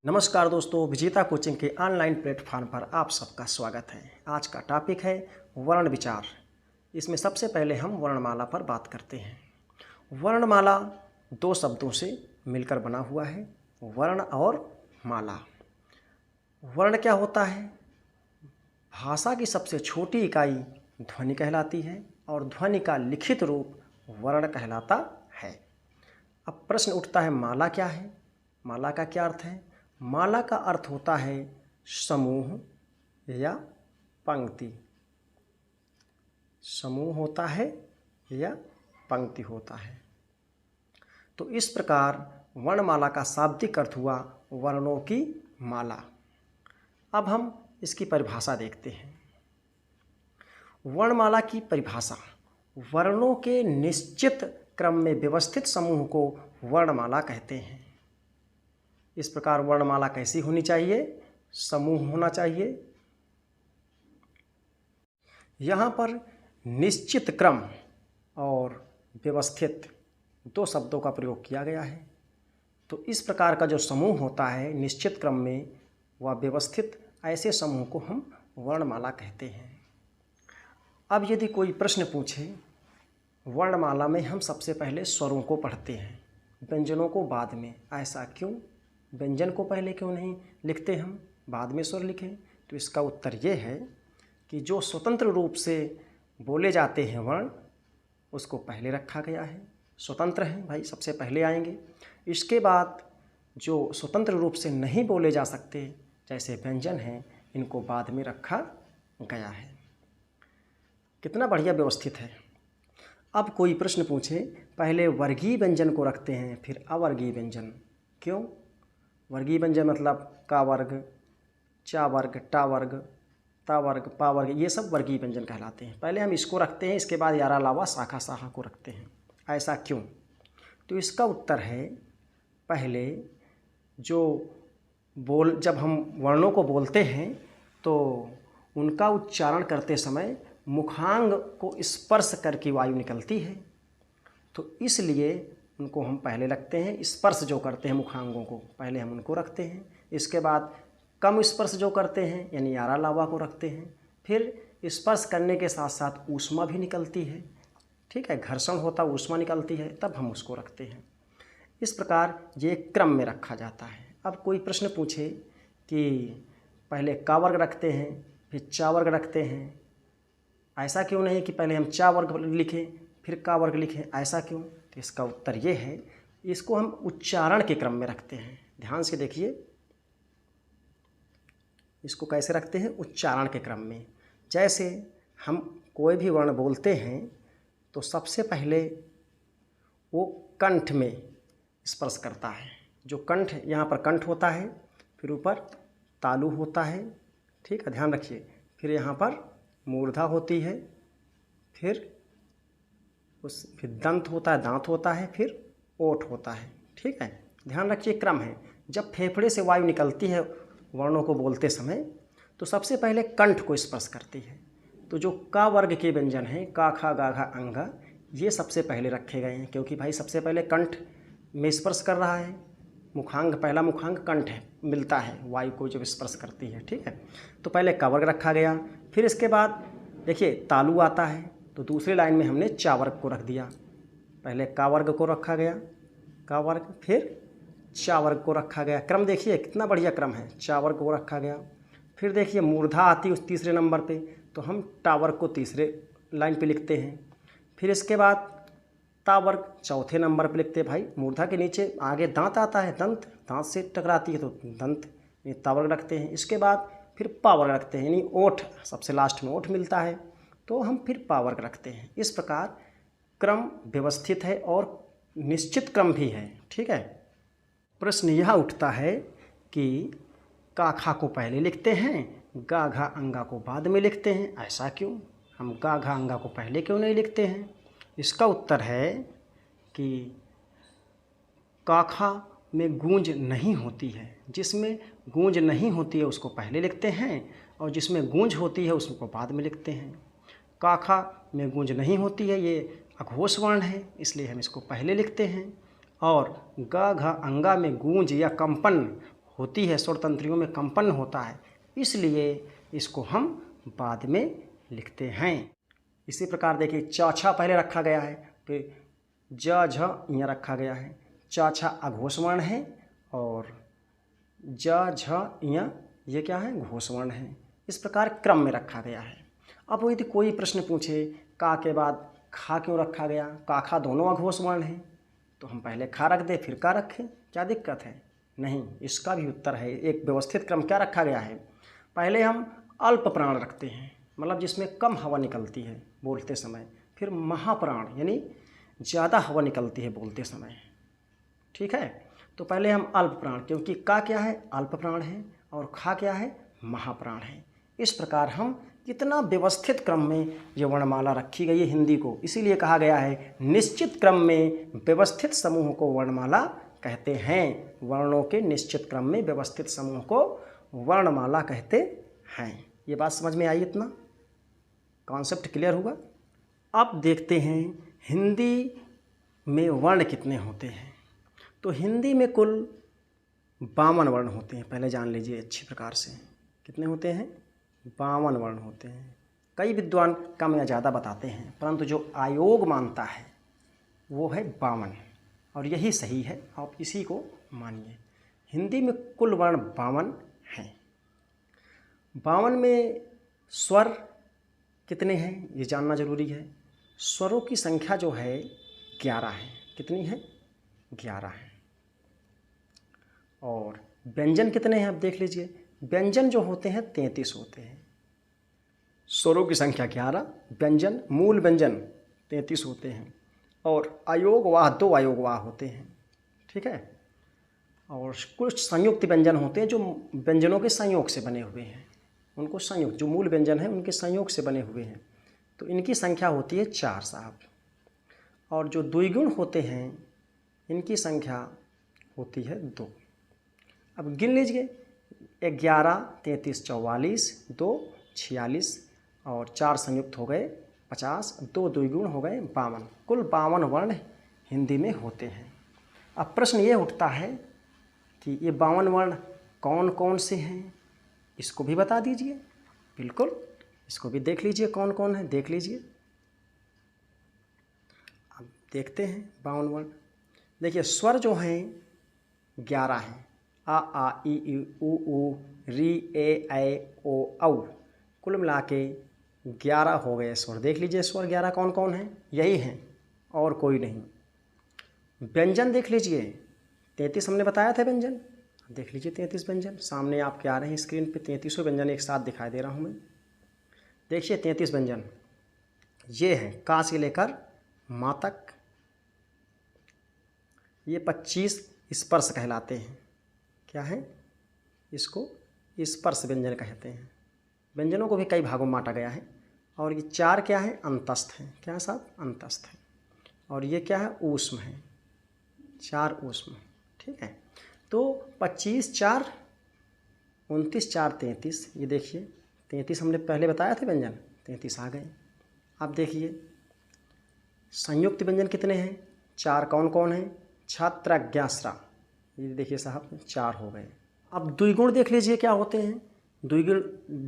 नमस्कार दोस्तों, विजेता कोचिंग के ऑनलाइन प्लेटफॉर्म पर आप सबका स्वागत है। आज का टॉपिक है वर्ण विचार। इसमें सबसे पहले हम वर्णमाला पर बात करते हैं। वर्णमाला दो शब्दों से मिलकर बना हुआ है, वर्ण और माला। वर्ण क्या होता है? भाषा की सबसे छोटी इकाई ध्वनि कहलाती है और ध्वनि का लिखित रूप वर्ण कहलाता है। अब प्रश्न उठता है, माला क्या है? माला का क्या अर्थ है? माला का अर्थ होता है समूह या पंक्ति। समूह होता है या पंक्ति होता है। तो इस प्रकार वर्णमाला का शाब्दिक अर्थ हुआ वर्णों की माला। अब हम इसकी परिभाषा देखते हैं। वर्णमाला की परिभाषा, वर्णों के निश्चित क्रम में व्यवस्थित समूह को वर्णमाला कहते हैं। इस प्रकार वर्णमाला कैसी होनी चाहिए? समूह होना चाहिए। यहाँ पर निश्चित क्रम और व्यवस्थित दो शब्दों का प्रयोग किया गया है। तो इस प्रकार का जो समूह होता है निश्चित क्रम में व व्यवस्थित, ऐसे समूह को हम वर्णमाला कहते हैं। अब यदि कोई प्रश्न पूछे, वर्णमाला में हम सबसे पहले स्वरों को पढ़ते हैं, व्यंजनों को बाद में, ऐसा क्यों? व्यंजन को पहले क्यों नहीं लिखते हम, बाद में स्वर लिखें? तो इसका उत्तर ये है कि जो स्वतंत्र रूप से बोले जाते हैं वर्ण, उसको पहले रखा गया है। स्वतंत्र हैं भाई, सबसे पहले आएंगे। इसके बाद जो स्वतंत्र रूप से नहीं बोले जा सकते, जैसे व्यंजन हैं, इनको बाद में रखा गया है। कितना बढ़िया व्यवस्थित है। अब कोई प्रश्न पूछे, पहले वर्गीय व्यंजन को रखते हैं फिर अवर्गीय व्यंजन, क्यों? वर्गीय व्यंजन मतलब का वर्ग, चा वर्ग, टा वर्ग, ता वर्ग, पा वर्ग, ये सब वर्गीय व्यंजन कहलाते हैं। पहले हम इसको रखते हैं, इसके बाद यारा लावा शाखा शाखा को रखते हैं, ऐसा क्यों? तो इसका उत्तर है, पहले जब हम वर्णों को बोलते हैं तो उनका उच्चारण करते समय मुखांग को स्पर्श करके वायु निकलती है। तो इसलिए उनको हम पहले रखते हैं। स्पर्श जो करते हैं मुखांगों को, पहले हम उनको रखते हैं। इसके बाद कम स्पर्श जो करते हैं, यानी यारा लावा को रखते हैं। फिर स्पर्श करने के साथ साथ ऊष्मा भी निकलती है, ठीक है, घर्षण होता, ऊष्मा निकलती है, तब हम उसको रखते हैं। इस प्रकार ये क्रम में रखा जाता है। अब कोई प्रश्न पूछे कि पहले का वर्ग रखते हैं फिर चा वर्ग रखते हैं, ऐसा क्यों नहीं कि पहले हम चा वर्ग लिखें फिर का वर्ग लिखें, ऐसा क्यों? तो इसका उत्तर ये है, इसको हम उच्चारण के क्रम में रखते हैं। ध्यान से देखिए, इसको कैसे रखते हैं? उच्चारण के क्रम में। जैसे हम कोई भी वर्ण बोलते हैं तो सबसे पहले वो कंठ में स्पर्श करता है। जो कंठ, यहाँ पर कंठ होता है, फिर ऊपर तालु होता है, ठीक है, ध्यान रखिए। फिर यहाँ पर मूर्धा होती है, फिर दंत होता है, दांत होता है, फिर ओठ होता है, ठीक है, ध्यान रखिए, क्रम है। जब फेफड़े से वायु निकलती है वर्णों को बोलते समय, तो सबसे पहले कंठ को स्पर्श करती है। तो जो का वर्ग के व्यंजन हैं, का, खा, गा, घा, अंगा, ये सबसे पहले रखे गए हैं, क्योंकि भाई सबसे पहले कंठ में स्पर्श कर रहा है। मुखांग, पहला मुखांग कंठ है, मिलता है वायु को जब स्पर्श करती है, ठीक है। तो पहले का वर्ग रखा गया। फिर इसके बाद देखिए तालु आता है, तो दूसरे लाइन में हमने चा वर्ग को रख दिया। पहले का वर्ग को रखा गया, का वर्ग, फिर चा वर्ग को रखा गया। क्रम देखिए कितना बढ़िया क्रम है। चा वर्ग को रखा गया। फिर देखिए मूर्धा आती है उस तीसरे नंबर पे, तो हम टा वर्ग को तीसरे लाइन पे लिखते हैं। फिर इसके बाद ता वर्ग चौथे नंबर पे लिखते हैं। भाई मूर्धा के नीचे आगे दांत आता है, दंत, दांत से टकराती है तो दंत, ये ता वर्ग रखते हैं। इसके बाद फिर पा वर्ग रखते हैं, यानी ओठ, सबसे लास्ट में ओठ मिलता है, तो हम फिर पा वर्ग रखते हैं। इस प्रकार क्रम व्यवस्थित है और निश्चित क्रम भी है, ठीक है। प्रश्न यह उठता है कि का खा को पहले लिखते हैं, गा घा अंगा को बाद में लिखते हैं, ऐसा क्यों? हम गा घा अंगा को पहले क्यों नहीं लिखते हैं? इसका उत्तर है कि का खा में गूंज नहीं होती है। जिसमें गूंज नहीं होती है उसको पहले लिखते हैं, और जिसमें गूंज होती है उसको बाद में लिखते हैं। का खा में गूंज नहीं होती है, ये अघोष वर्ण है, इसलिए हम इसको पहले लिखते हैं। और ग घ अंगा में गूंज या कंपन होती है, स्वर तंत्रियों में कंपन होता है, इसलिए इसको हम बाद में लिखते हैं। इसी प्रकार देखिए च छ पहले रखा गया है, फिर ज झ यहाँ रखा गया है। च छ अघोष वर्ण है और ज झ यहाँ ये क्या है, घोष वर्ण है। इस प्रकार क्रम में रखा गया है। अब यदि कोई प्रश्न पूछे का के बाद खा क्यों रखा गया, का खा दोनों अघोष वर्ण हैं, तो हम पहले खा रख दें फिर का रखें, क्या दिक्कत है? नहीं, इसका भी उत्तर है। एक व्यवस्थित क्रम क्या रखा गया है, पहले हम अल्प प्राण रखते हैं, मतलब जिसमें कम हवा निकलती है बोलते समय, फिर महाप्राण यानी ज़्यादा हवा निकलती है बोलते समय, ठीक है। तो पहले हम अल्प प्राण, क्योंकि का क्या है, अल्प प्राण है, और खा क्या है, महाप्राण है। इस प्रकार हम कितना व्यवस्थित क्रम में ये वर्णमाला रखी गई है हिंदी को, इसीलिए कहा गया है निश्चित क्रम में व्यवस्थित समूह को वर्णमाला कहते हैं। वर्णों के निश्चित क्रम में व्यवस्थित समूह को वर्णमाला कहते हैं। ये बात समझ में आई? इतना कॉन्सेप्ट क्लियर हुआ? अब देखते हैं हिंदी में वर्ण कितने होते हैं। तो हिंदी में कुल 52 वर्ण होते हैं। पहले जान लीजिए अच्छी प्रकार से, कितने होते हैं? 52 वर्ण होते हैं। कई विद्वान कम या ज़्यादा बताते हैं, परंतु जो आयोग मानता है वो है 52, और यही सही है, आप इसी को मानिए। हिंदी में कुल वर्ण 52 हैं। 52 में स्वर कितने हैं ये जानना जरूरी है। स्वरों की संख्या जो है 11 है। कितनी है? 11 है। और व्यंजन कितने हैं आप देख लीजिए। व्यंजन जो होते हैं 33 होते हैं। स्वरों की संख्या 11, व्यंजन मूल व्यंजन 33 होते हैं, और अयोगवाह 2 अयोगवाह होते हैं, ठीक है। और कुछ संयुक्त व्यंजन होते हैं जो व्यंजनों के संयोग से बने हुए हैं, उनको संयुक्त, जो मूल व्यंजन हैं उनके संयोग से बने हुए हैं, तो इनकी संख्या होती है 4 साहब। और जो द्विगुण होते हैं इनकी संख्या होती है 2। अब गिन लीजिए, 11, 33, 44, 2, 46, और 4 संयुक्त हो गए 50, 2 द्विगुण हो गए 52। कुल 52 वर्ण हिंदी में होते हैं। अब प्रश्न ये उठता है कि ये 52 वर्ण कौन कौन से हैं, इसको भी बता दीजिए। बिल्कुल, इसको भी देख लीजिए कौन कौन है, देख लीजिए। अब देखते हैं 52 वर्ण। देखिए स्वर जो हैं 11 हैं। आ आ ई ई उ ऊ री ए ऐ ओ औ, कुल मिला के 11 हो गए स्वर। देख लीजिए स्वर 11 कौन कौन हैं, यही हैं और कोई नहीं। व्यंजन देख लीजिए, 33 हमने बताया था व्यंजन। देख लीजिए 33 व्यंजन सामने आपके आ रहे हैं स्क्रीन पे। 33 व्यंजन एक साथ दिखाई दे रहा हूँ मैं। देखिए 33 व्यंजन ये हैं, का से लेकर माँ तक। ये 25 स्पर्श कहलाते हैं। क्या है? इसको स्पर्श व्यंजन कहते हैं। व्यंजनों को भी कई भागों में बांटा गया है। और ये 4 क्या है? अंतस्थ हैं। क्या है साहब? अंतस्थ है। और ये क्या है? ऊष्म है। 4 ऊष्म, ठीक है। तो 25, 4, 29, 4, 33। ये देखिए 33 हमने पहले बताया था व्यंजन, 33 आ गए। अब देखिए संयुक्त व्यंजन कितने हैं? 4 कौन कौन हैं? छात्र, ज्ञास्रा, ये देखिए साहब 4 हो गए। अब द्विगुण देख लीजिए क्या होते हैं। द्विगुण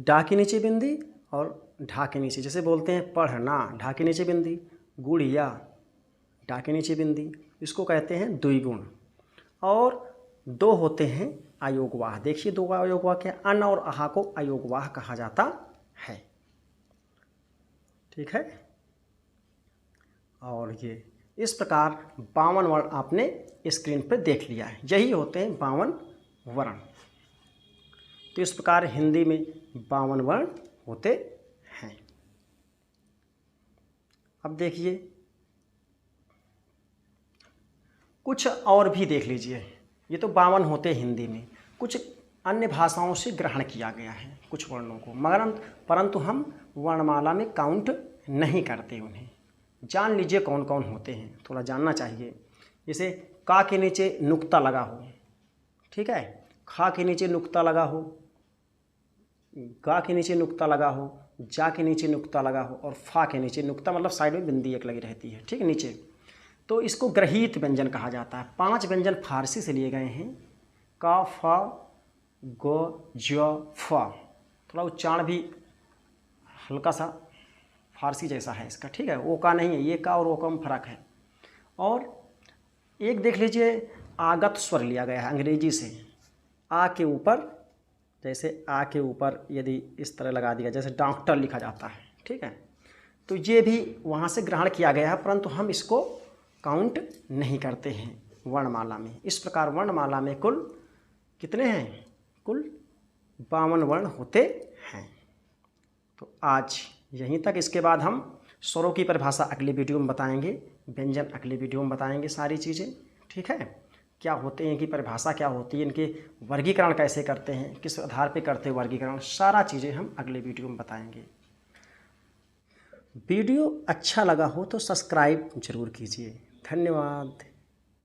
डा के नीचे बिंदी और ढा के नीचे, जैसे बोलते हैं पढ़ना, ढा के नीचे बिंदी, गुड़िया, डा के नीचे बिंदी, इसको कहते हैं द्विगुण। और 2 होते हैं अयोगवाह। देखिए 2 अयोगवाह क्या? अन और आहा को अयोगवाह कहा जाता है, ठीक है। और ये इस प्रकार 52 वर्ण आपने स्क्रीन पर देख लिया है। यही होते हैं 52 वर्ण। तो इस प्रकार हिंदी में 52 वर्ण होते हैं। अब देखिए कुछ और भी देख लीजिए। ये तो 52 होते हिंदी में, कुछ अन्य भाषाओं से ग्रहण किया गया है कुछ वर्णों को, मगर परंतु हम वर्णमाला में काउंट नहीं करते उन्हें। जान लीजिए कौन कौन होते हैं, थोड़ा जानना चाहिए। जैसे का के नीचे नुक्ता लगा हो, ठीक है, खा के नीचे नुक्ता लगा हो, गा के नीचे नुक्ता लगा हो, जा के नीचे नुक्ता लगा हो, और फा के नीचे नुक्ता मतलब साइड में बिंदी एक लगी रहती है, ठीक है, नीचे। तो इसको ग्रहीत व्यंजन कहा जाता है। 5 व्यंजन फारसी से लिए गए हैं। का, फा, ग, ज, फ। थोड़ा उच्चारण भी हल्का सा फारसी जैसा है इसका, ठीक है। ओ का नहीं है, ये का और ओ का में फ़र्क है। और एक देख लीजिए आगत स्वर लिया गया है अंग्रेजी से। आ के ऊपर, जैसे आ के ऊपर यदि इस तरह लगा दिया, जैसे डॉक्टर लिखा जाता है, ठीक है, तो ये भी वहाँ से ग्रहण किया गया है, परंतु हम इसको काउंट नहीं करते हैं वर्णमाला में। इस प्रकार वर्णमाला में कुल कितने हैं? कुल 52 वर्ण होते हैं। तो आज यहीं तक। इसके बाद हम स्वरों की परिभाषा अगली वीडियो में बताएंगे, व्यंजन अगली वीडियो में बताएंगे, सारी चीज़ें, ठीक है। क्या होते हैं, इनकी परिभाषा क्या होती है, इनके वर्गीकरण कैसे करते हैं, किस आधार पे करते हैं वर्गीकरण, सारा चीज़ें हम अगले वीडियो में बताएंगे। वीडियो अच्छा लगा हो तो सब्सक्राइब जरूर कीजिए। धन्यवाद।